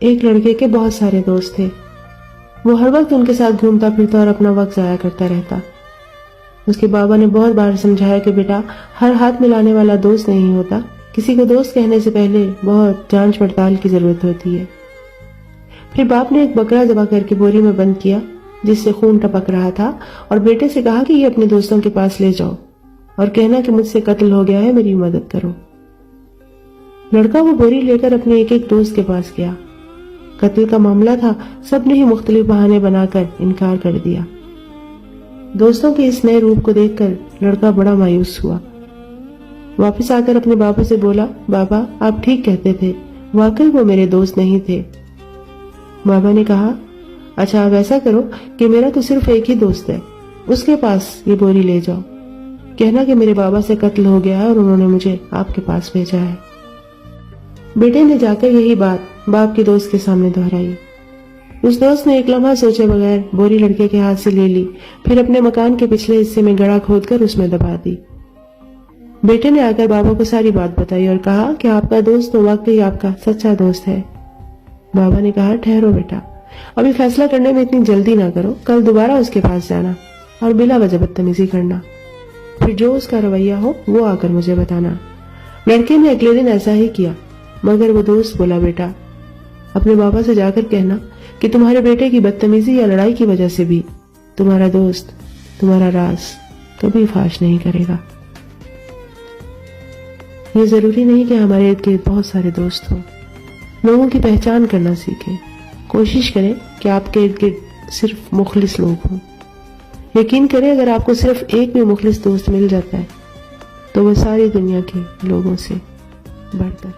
ایک لڑکے کے بہت سارے دوست تھے۔ وہ ہر وقت ان کے ساتھ گھومتا پھرتا اور اپنا وقت ضائع کرتا رہتا۔ اس کے بابا نے بہت بار سمجھایا کہ بیٹا، ہر ہاتھ ملانے والا دوست نہیں ہوتا، کسی کو دوست کہنے سے پہلے بہت جانچ پڑتال کی ضرورت ہوتی ہے۔ پھر باپ نے ایک بکرا ذبح کر کے بوری میں بند کیا جس سے خون ٹپک رہا تھا، اور بیٹے سے کہا کہ یہ اپنے دوستوں کے پاس لے جاؤ اور کہنا کہ مجھ سے قتل ہو گیا ہے، میری مدد کرو۔ لڑکا وہ بوری لے کر اپنے ایک ایک دوست کے پاس گیا۔ قتل کا معاملہ تھا، سب نے ہی مختلف بہانے بنا کر انکار کر دیا۔ دوستوں کے اس نئے روپ کو دیکھ کر لڑکا بڑا مایوس ہوا۔ واپس آ کر اپنے بابا سے بولا، بابا آپ ٹھیک کہتے تھے، واقعی وہ میرے دوست نہیں تھے۔ بابا نے کہا، اچھا اب ایسا کرو کہ میرا تو صرف ایک ہی دوست ہے، اس کے پاس یہ بوری لے جاؤ، کہنا کہ میرے بابا سے قتل ہو گیا ہے اور انہوں نے مجھے آپ کے پاس بھیجا ہے۔ بیٹے نے جا کر یہی بات باپ کے دوست کے سامنے دہرائی۔ اس دوست نے ایک لمحہ سوچے بغیر بوری لڑکے کے ہاتھ سے لے لی، پھر اپنے مکان کے پچھلے حصے میں گڑھا کھود کر اس میں دبا دی۔ بیٹے نے آ کر بابا کو ساری بات بتائی اور کہا کہ آپ کا دوست تو واقعی آپ کا سچا دوست ہے۔ بابا نے کہا، ٹھہرو بیٹا، ابھی فیصلہ کرنے میں اتنی جلدی نہ کرو، کل دوبارہ اس کے پاس جانا اور بلا وجہ بدتمیزی کرنا، پھر جو اس کا رویہ ہو وہ آ کر مجھے بتانا۔ لڑکے نے اگلے دن ایسا ہی کیا، مگر وہ دوست بولا، بیٹا اپنے بابا سے جا کر کہنا کہ تمہارے بیٹے کی بدتمیزی یا لڑائی کی وجہ سے بھی تمہارا دوست تمہارا راز کبھی فاش نہیں کرے گا۔ یہ ضروری نہیں کہ ہمارے ارد گرد بہت سارے دوست ہوں، لوگوں کی پہچان کرنا سیکھیں، کوشش کریں کہ آپ کے ارد گرد صرف مخلص لوگ ہوں۔ یقین کریں اگر آپ کو صرف ایک بھی مخلص دوست مل جاتا ہے تو وہ ساری دنیا کے لوگوں سے بڑھ کر